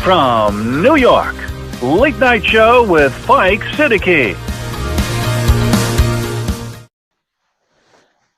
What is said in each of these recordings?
from New York, Late Night Show with Spike Siddiqui.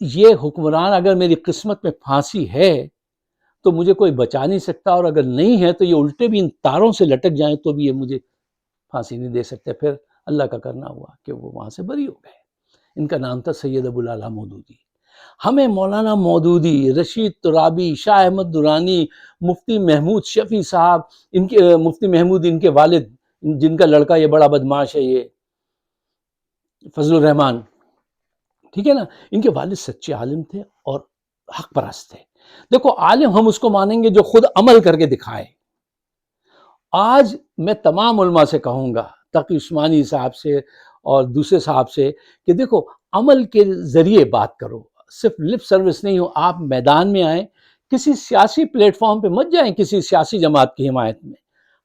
یہ حکمران اگر میری قسمت میں پھانسی ہے تو مجھے کوئی بچا نہیں سکتا، اور اگر نہیں ہے تو یہ الٹے بھی ان تاروں سے لٹک جائیں تو بھی یہ مجھے پھانسی نہیں دے سکتے۔ پھر اللہ کا کرنا ہوا کہ وہ وہاں سے بری ہو گئے۔ ان کا نام تھا سید ابو الاعلیٰ مودودی۔ ہمیں مولانا مودودی، رشید ترابی، شاہ احمد درانی، مفتی محمود شفیع صاحب، ان کے مفتی محمود ان کے والد جن کا لڑکا یہ بڑا بدماش ہے، یہ فضل الرحمان، ٹھیک ہے نا، ان کے والد سچے عالم تھے اور حق پرست تھے۔ دیکھو عالم ہم اس کو مانیں گے جو خود عمل کر کے دکھائے۔ آج میں تمام علماء سے کہوں گا، تقی عثمانی صاحب سے اور دوسرے صاحب سے، کہ دیکھو عمل کے ذریعے بات کرو، صرف لپ سروس نہیں ہو، آپ میدان میں آئیں، کسی سیاسی پلیٹ فارم پہ مت جائیں کسی سیاسی جماعت کی حمایت میں،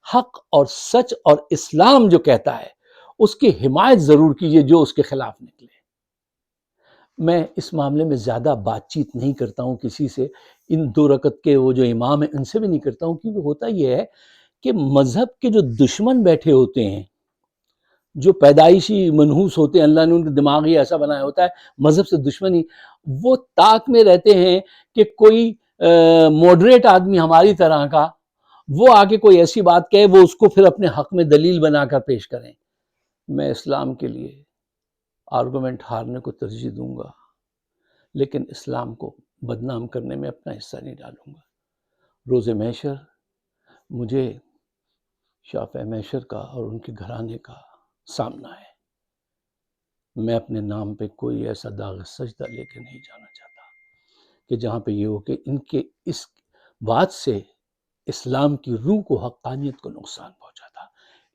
حق اور سچ اور اسلام جو کہتا ہے اس کی حمایت ضرور کیجیے جو اس کے خلاف نکلے۔ میں اس معاملے میں زیادہ بات چیت نہیں کرتا ہوں کسی سے، ان 2 رکعت کے وہ جو امام ہیں ان سے بھی نہیں کرتا ہوں، کیونکہ ہوتا یہ ہے کہ مذہب کے جو دشمن بیٹھے ہوتے ہیں، جو پیدائشی منحوس ہوتے ہیں، اللہ نے ان کے دماغ ہی ایسا بنایا ہوتا ہے مذہب سے دشمنی، وہ طاق میں رہتے ہیں کہ کوئی ماڈریٹ آدمی ہماری طرح کا وہ آگے کوئی ایسی بات کہے، وہ اس کو پھر اپنے حق میں دلیل بنا کر پیش کریں۔ میں اسلام کے لیے آرگومنٹ ہارنے کو ترجیح دوں گا، لیکن اسلام کو بدنام کرنے میں اپنا حصہ نہیں ڈالوں گا۔ روز محشر مجھے شافع محشر کا اور ان کے گھرانے کا سامنا ہے۔ میں اپنے نام پہ کوئی ایسا داغ سجدہ لے کے نہیں جانا چاہتا کہ جہاں پہ یہ ہو کہ ان کے اس بات سے اسلام کی روح کو، حقانیت کو نقصان پہنچا تھا۔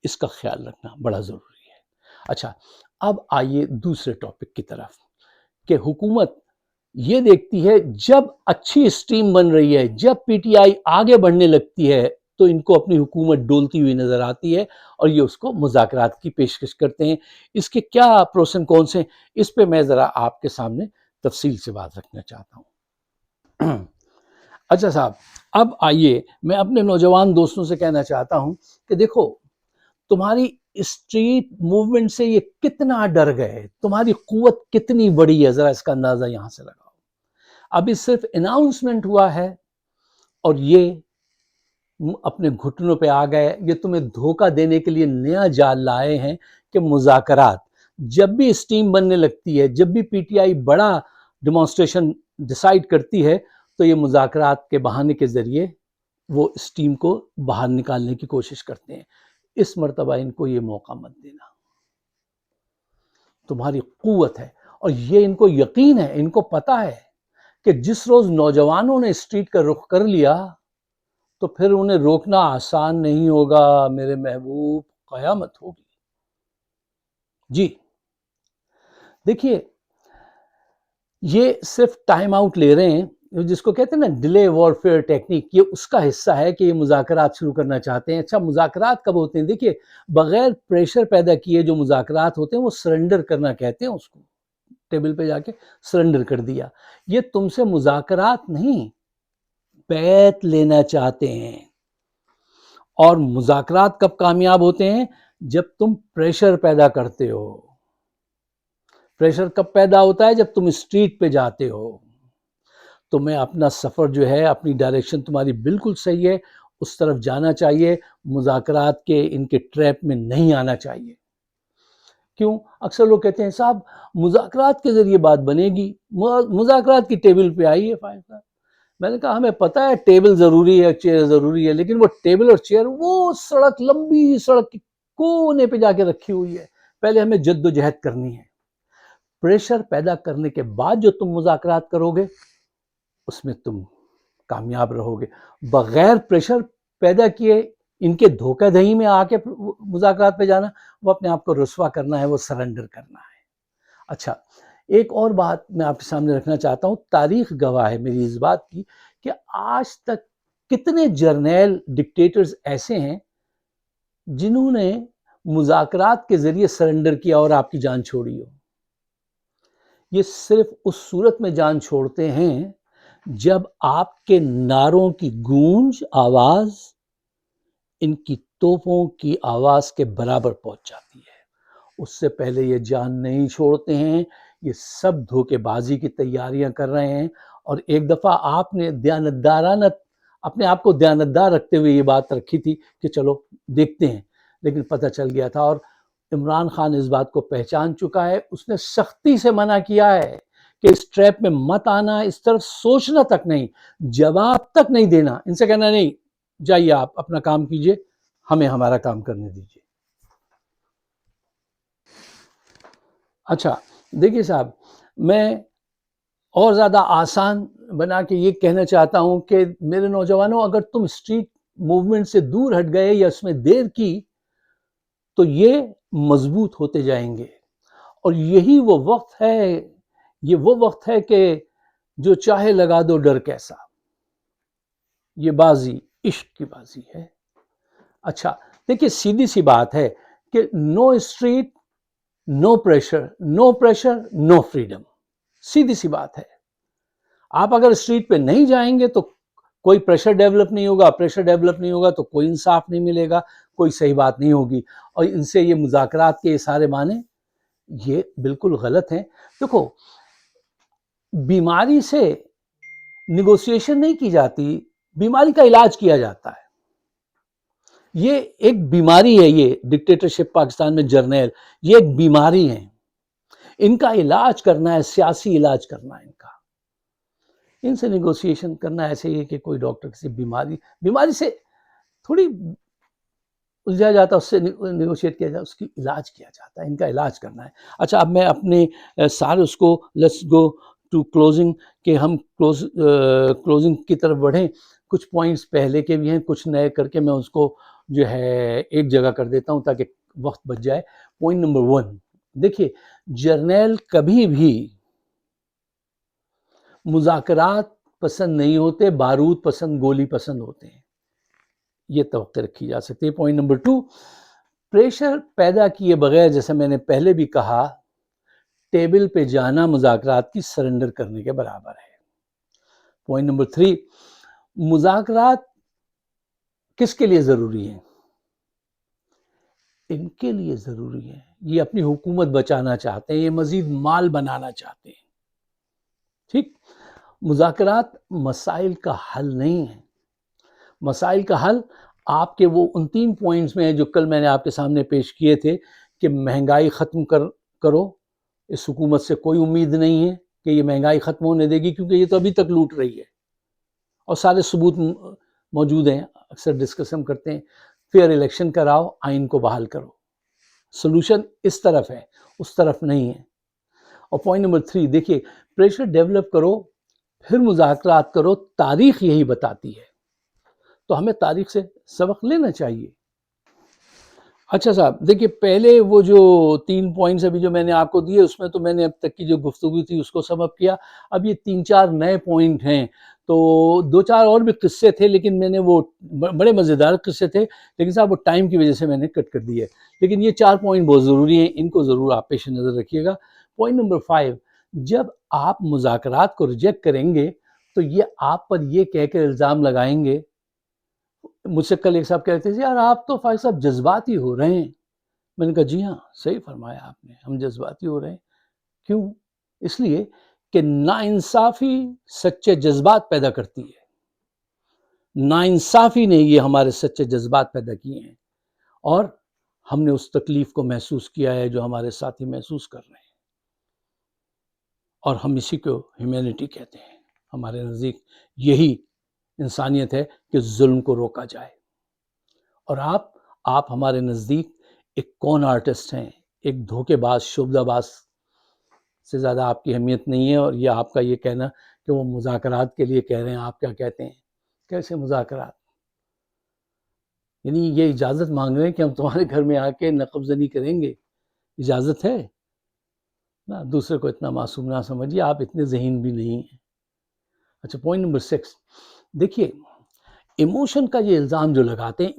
اس کا خیال رکھنا بڑا ضروری ہے۔ اچھا، اب آئیے دوسرے ٹاپک کی طرف، کہ حکومت یہ دیکھتی ہے جب اچھی اسٹریم بن رہی ہے، جب پی ٹی آئی آگے بڑھنے لگتی ہے تو ان کو اپنی حکومت ڈولتی ہوئی نظر آتی ہے اور یہ اس کو مذاکرات کی پیشکش کرتے ہیں۔ اس کے کیا پروس اینڈ کونس ہیں، اس پہ میں ذرا آپ کے سامنے تفصیل سے بات رکھنا چاہتا ہوں۔ اچھا صاحب، اب آئیے میں اپنے نوجوان دوستوں سے کہنا چاہتا ہوں کہ دیکھو تمہاری اسٹریٹ موومنٹ سے یہ کتنا ڈر گئے، تمہاری قوت کتنی بڑی ہے، ذرا اس کا اندازہ یہاں سے لگاؤ۔ ابھی صرف اناؤنسمنٹ ہوا ہے اور یہ اپنے گھٹنوں پہ آ گئے، یہ تمہیں دھوکہ دینے کے لیے نیا جال لائے ہیں کہ مذاکرات، جب بھی اسٹیم بننے لگتی ہے، جب بھی پی ٹی آئی بڑا ڈیمانسٹریشن ڈیسائیڈ کرتی ہے تو یہ مذاکرات کے بہانے کے ذریعے وہ اسٹیم کو باہر نکالنے کی کوشش کرتے ہیں۔ اس مرتبہ ان کو یہ موقع مت دینا، تمہاری قوت ہے، اور یہ ان کو یقین ہے، ان کو پتا ہے کہ جس روز نوجوانوں نے اسٹریٹ کا رخ کر لیا تو پھر انہیں روکنا آسان نہیں ہوگا میرے محبوب، قیامت ہوگی۔ جی دیکھیے، یہ صرف ٹائم آؤٹ لے رہے ہیں، جس کو کہتے ہیں نا ڈیلے وارفیئر ٹیکنیک، یہ اس کا حصہ ہے کہ یہ مذاکرات شروع کرنا چاہتے ہیں۔ اچھا، مذاکرات کب ہوتے ہیں؟ دیکھیے، بغیر پریشر پیدا کیے جو مذاکرات ہوتے ہیں وہ سرنڈر کرنا کہتے ہیں اس کو، ٹیبل پہ جا کے سرنڈر کر دیا۔ یہ تم سے مذاکرات نہیں، بیعت لینا چاہتے ہیں۔ اور مذاکرات کب کامیاب ہوتے ہیں؟ جب تم پریشر پیدا کرتے ہو۔ پریشر کب پیدا ہوتا ہے؟ جب تم اسٹریٹ پہ جاتے ہو۔ تمہیں اپنا سفر جو ہے، اپنی ڈائریکشن تمہاری بالکل صحیح ہے، اس طرف جانا چاہیے، مذاکرات کے ان کے ٹریپ میں نہیں آنا چاہیے۔ کیوں؟ اکثر لوگ کہتے ہیں صاحب مذاکرات کے ذریعے بات بنے گی، مذاکرات کی ٹیبل پہ آئیے فائز صاحب۔ میں نے کہا ہمیں پتہ ہے ٹیبل ضروری ہے، چیئر ضروری ہے، لیکن وہ ٹیبل اور چیئر وہ سڑک، لمبی سڑک کے کونے پہ جا کے رکھی ہوئی ہے، پہلے ہمیں جد و جہد کرنی ہے۔ پریشر پیدا کرنے کے بعد جو تم مذاکرات کرو گے اس میں تم کامیاب رہو گے۔ بغیر پریشر پیدا کیے ان کے دھوکہ دہی میں آ کے مذاکرات پہ جانا، وہ اپنے آپ کو رسوا کرنا ہے، وہ سرنڈر کرنا ہے۔ اچھا، ایک اور بات میں آپ کے سامنے رکھنا چاہتا ہوں، تاریخ گواہ ہے میری اس بات کی کہ آج تک کتنے جرنیل ڈکٹیٹرز ایسے ہیں جنہوں نے مذاکرات کے ذریعے سرنڈر کیا اور آپ کی جان چھوڑی ہو۔ یہ صرف اس صورت میں جان چھوڑتے ہیں جب آپ کے نعروں کی گونج، آواز ان کی توپوں کی آواز کے برابر پہنچ جاتی ہے۔ اس سے پہلے یہ جان نہیں چھوڑتے ہیں یہ سب دھوکے بازی کی تیاریاں کر رہے ہیں. اور ایک دفعہ آپ نے دیانتدارانہ اپنے آپ کو دیانتدار رکھتے ہوئے یہ بات رکھی تھی کہ چلو دیکھتے ہیں، لیکن پتہ چل گیا تھا. اور عمران خان اس بات کو پہچان چکا ہے. اس نے سختی سے منع کیا ہے کہ اس ٹریپ میں مت آنا، اس طرف سوچنا تک نہیں، جواب تک نہیں دینا. ان سے کہنا نہیں، جائیے آپ اپنا کام کیجئے، ہمیں ہمارا کام کرنے دیجیے. اچھا دیکھیے صاحب، میں اور زیادہ آسان بنا کے یہ کہنا چاہتا ہوں کہ میرے نوجوانوں، اگر تم اسٹریٹ موومنٹ سے دور ہٹ گئے یا اس میں دیر کی تو یہ مضبوط ہوتے جائیں گے. اور یہی وہ وقت ہے، یہ وہ وقت ہے کہ جو چاہے لگا دو ڈر کیسا. یہ بازی عشق کی بازی ہے. اچھا دیکھیے، سیدھی سی بات ہے کہ نو اسٹریٹ نو پریشر، نو پریشر نو فریڈم. سیدھی سی بات ہے. آپ اگر اسٹریٹ پہ نہیں جائیں گے تو کوئی پریشر ڈیولپ نہیں ہوگا، پریشر ڈیولپ نہیں ہوگا تو کوئی انصاف نہیں ملے گا، کوئی صحیح بات نہیں ہوگی. اور ان سے یہ مذاکرات کے سارے معنی یہ بالکل غلط ہیں. دیکھو، بیماری سے نیگوسیشن نہیں کی جاتی، بیماری کا علاج کیا جاتا ہے. یہ ایک بیماری ہے، یہ ڈکٹیٹرشپ پاکستان میں جرنیل، یہ ایک بیماری ہے. ان کا علاج کرنا ہے، سیاسی علاج کرنا ہے ان کا. ان سے نیگوسیشن کرنا ایسے ہی ہے کہ کوئی ڈاکٹر کسی بیماری سے تھوڑی الجھا جاتا ہے، اس سے نیگوشیٹ کیا جاتا ہے، اس کی علاج کیا جاتا ہے. ان کا علاج کرنا ہے. اچھا اب میں اپنے سارے اس کو لیٹس گو ٹو کلوزنگ، کہ ہم کلوزنگ کی طرف بڑھیں. کچھ پوائنٹس پہلے کے بھی ہیں، کچھ نئے کر کے میں اس کو جو ہے ایک جگہ کر دیتا ہوں تاکہ وقت بچ جائے. پوائنٹ نمبر 1، دیکھیے، جرنیل کبھی بھی مذاکرات پسند نہیں ہوتے، بارود پسند، گولی پسند ہوتے ہیں. یہ توقع رکھی جا سکتی ہے. پوائنٹ نمبر 2، پریشر پیدا کیے بغیر، جیسے میں نے پہلے بھی کہا، ٹیبل پہ جانا مذاکرات کی سرنڈر کرنے کے برابر ہے. پوائنٹ نمبر 3، مذاکرات کس کے لیے ضروری ہیں؟ ان کے لیے ضروری ہے. یہ اپنی حکومت بچانا چاہتے ہیں، یہ مزید مال بنانا چاہتے ہیں. ٹھیک، مذاکرات مسائل کا حل نہیں ہے. مسائل کا حل آپ کے وہ ان 3 پوائنٹس میں ہیں جو کل میں نے آپ کے سامنے پیش کیے تھے، کہ مہنگائی ختم کرو. اس حکومت سے کوئی امید نہیں ہے کہ یہ مہنگائی ختم ہونے دے گی، کیونکہ یہ تو ابھی تک لوٹ رہی ہے اور سارے ثبوت موجود ہیں. اکثر ڈسکس ہم کرتے ہیں. فیئر الیکشن کراؤ، آئین کو بحال کرو. سولوشن اس طرف ہے، اس طرف نہیں ہے. اور پوائنٹ نمبر 3، دیکھیے، پریشر ڈیولپ کرو پھر مذاکرات کرو. تاریخ یہی بتاتی ہے، تو ہمیں تاریخ سے سبق لینا چاہیے. اچھا صاحب دیکھیے، پہلے وہ جو 3 پوائنٹس ابھی جو میں نے آپ کو دیے، اس میں تو میں نے اب تک کی جو گفتگو تھی اس کو سم اپ کیا. اب یہ 3-4 نئے پوائنٹ ہیں، تو 2-4 اور بھی قصے تھے، لیکن میں نے وہ بڑے مزیدار قصے تھے، لیکن صاحب وہ ٹائم کی وجہ سے میں نے کٹ کر دیے. لیکن یہ 4 پوائنٹ بہت ضروری ہیں، ان کو ضرور آپ پیش نظر رکھیے گا. پوائنٹ نمبر 5، جب آپ مذاکرات کو ریجیکٹ کریں گے تو یہ آپ پر یہ کہہ کے الزام لگائیں گے. مجھ سے کل ایک صاحب کہتے تھے، یار آپ تو فائز صاحب جذباتی ہو رہے ہیں. میں نے کہا جی ہاں، صحیح فرمایا آپ نے، ہم جذباتی ہو رہے ہیں. کیوں؟ اس لیے کہ ناانصافی سچے جذبات پیدا کرتی ہے. ناانصافی نے یہ ہمارے سچے جذبات پیدا کیے ہیں، اور ہم نے اس تکلیف کو محسوس کیا ہے جو ہمارے ساتھی محسوس کر رہے ہیں. اور ہم اسی کو ہیومینٹی کہتے ہیں. ہمارے نزدیک یہی انسانیت ہے کہ ظلم کو روکا جائے. اور آپ ہمارے نزدیک ایک کون آرٹسٹ ہیں، ایک دھوکے باز، شعبدہ باز سے زیادہ آپ کی اہمیت نہیں ہے. اور یہ آپ کا یہ کہنا کہ وہ مذاکرات کے لیے کہہ رہے ہیں، آپ کیا کہتے ہیں؟ کیسے مذاکرات؟ یعنی یہ اجازت مانگ رہے ہیں کہ ہم تمہارے گھر میں آ کے نقب زنی کریں گے؟ اجازت ہے نا؟ دوسرے کو اتنا معصوم نہ سمجھیے، آپ اتنے ذہین بھی نہیں ہیں. اچھا، پوائنٹ نمبر 6، دیکھیے، ایموشن کا یہ الزام جو لگاتے ہیں،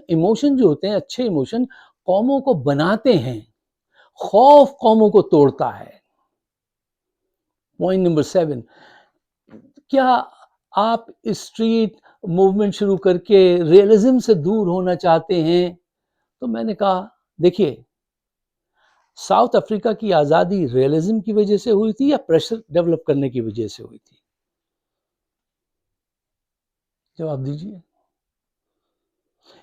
ایموشن جو ہوتے ہیں، اچھے ایموشن قوموں کو بناتے ہیں، خوف قوموں کو توڑتا ہے. پوائنٹ نمبر 7، کیا آپ اسٹریٹ موومنٹ شروع کر کے ریئلزم سے دور ہونا چاہتے ہیں؟ تو میں نے کہا دیکھیے، ساؤتھ افریقہ کی آزادی ریئلزم کی وجہ سے ہوئی تھی یا پریشر ڈیولپ کرنے کی وجہ سے ہوئی تھی؟ جواب دیجیے.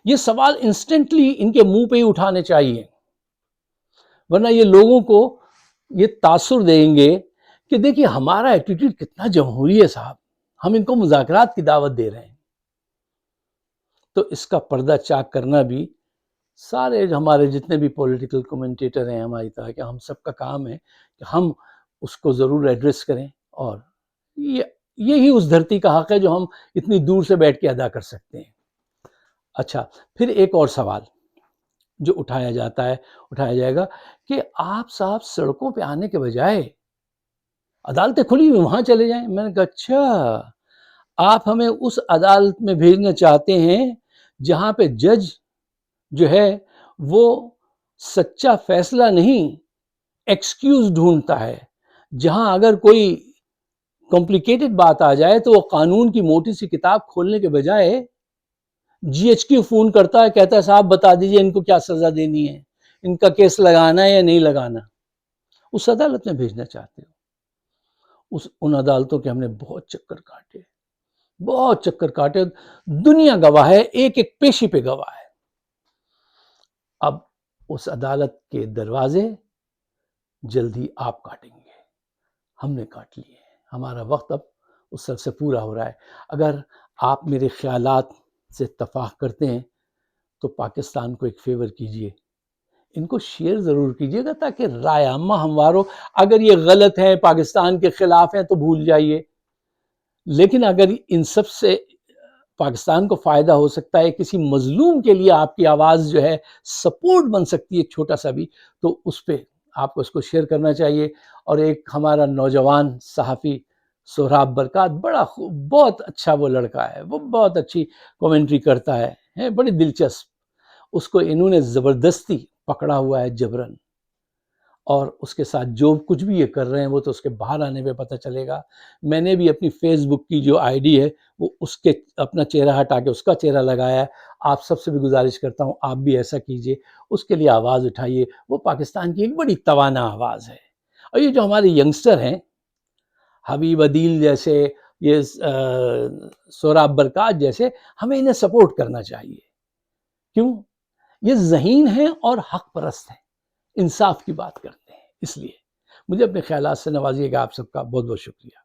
یہ سوال انسٹنٹلی ان کے منہ پہ ہی اٹھانے چاہیے، ورنہ یہ لوگوں کو یہ تاثر دیں گے کہ دیکھیے ہمارا ایٹیٹیوڈ کتنا جمہوری ہے صاحب، ہم ان کو مذاکرات کی دعوت دے رہے ہیں. تو اس کا پردہ چاک کرنا بھی سارے ہمارے جتنے بھی پولیٹیکل کمنٹیٹر ہیں ہماری طرح کے، ہم سب کا کام ہے کہ ہم اس کو ضرور ایڈریس کریں، اور یہی اس دھرتی کا حق ہے جو ہم اتنی دور سے بیٹھ کے ادا کر سکتے ہیں. اچھا، پھر ایک اور سوال جو اٹھایا جائے گا کہ آپ صاحب سڑکوں پہ آنے کے بجائے عدالتیں کھلی ہوئی وہاں چلے جائیں. میں نے کہا اچھا، آپ ہمیں اس عدالت میں بھیجنا چاہتے ہیں جہاں پہ جج جو ہے وہ سچا فیصلہ نہیں ایکسکیوز ڈھونڈتا ہے، جہاں اگر کوئی کمپلیکیٹڈ بات آ جائے تو وہ قانون کی موٹی سی کتاب کھولنے کے بجائے جی ایچ کیو فون کرتا ہے، کہتا ہے صاحب بتا دیجئے ان کو کیا سزا دینی ہے، ان کا کیس لگانا ہے یا نہیں لگانا. اس عدالت میں بھیجنا چاہتے ہو. ان عدالتوں کے ہم نے بہت چکر کاٹے، دنیا گواہ ہے، ایک ایک پیشی پہ گواہ ہے. اب اس عدالت کے دروازے جلدی آپ کاٹیں گے، ہم نے کاٹ لیے، ہمارا وقت اب اس سب سے پورا ہو رہا ہے. اگر آپ میرے خیالات سے اتفاق کرتے ہیں تو پاکستان کو ایک فیور کیجئے، ان کو شیئر ضرور کیجئے گا تاکہ رائے عامہ ہموارو، اگر یہ غلط ہے پاکستان کے خلاف ہیں تو بھول جائیے، لیکن اگر ان سب سے پاکستان کو فائدہ ہو سکتا ہے، کسی مظلوم کے لیے آپ کی آواز جو ہے سپورٹ بن سکتی ہے چھوٹا سا بھی، تو اس پہ آپ کو اس کو شیئر کرنا چاہیے. اور ایک ہمارا نوجوان صحافی سہراب برکات، بہت اچھا وہ لڑکا ہے، وہ بہت اچھی کومنٹری کرتا ہے، بڑی دلچسپ. اس کو انہوں نے زبردستی پکڑا ہوا ہے جبرن، اور اس کے ساتھ جو کچھ بھی یہ کر رہے ہیں وہ تو اس کے باہر آنے پہ پتہ چلے گا. میں نے بھی اپنی فیس بک کی جو آئی ڈی ہے وہ اس کے اپنا چہرہ ہٹا کے اس کا چہرہ لگایا ہے. آپ سب سے بھی گزارش کرتا ہوں آپ بھی ایسا کیجئے، اس کے لیے آواز اٹھائیے. وہ پاکستان کی ایک بڑی توانا آواز ہے. اور یہ جو ہمارے ینگسٹر ہیں، حبیب عدیل جیسے، یہ سہراب برکات جیسے، ہمیں انہیں سپورٹ کرنا چاہیے. کیوں؟ یہ ذہین ہیں اور حق پرست ہیں، انصاف کی بات کرتے ہیں. اس لیے مجھے اپنے خیالات سے نوازیے گا. آپ سب کا بہت بہت شکریہ.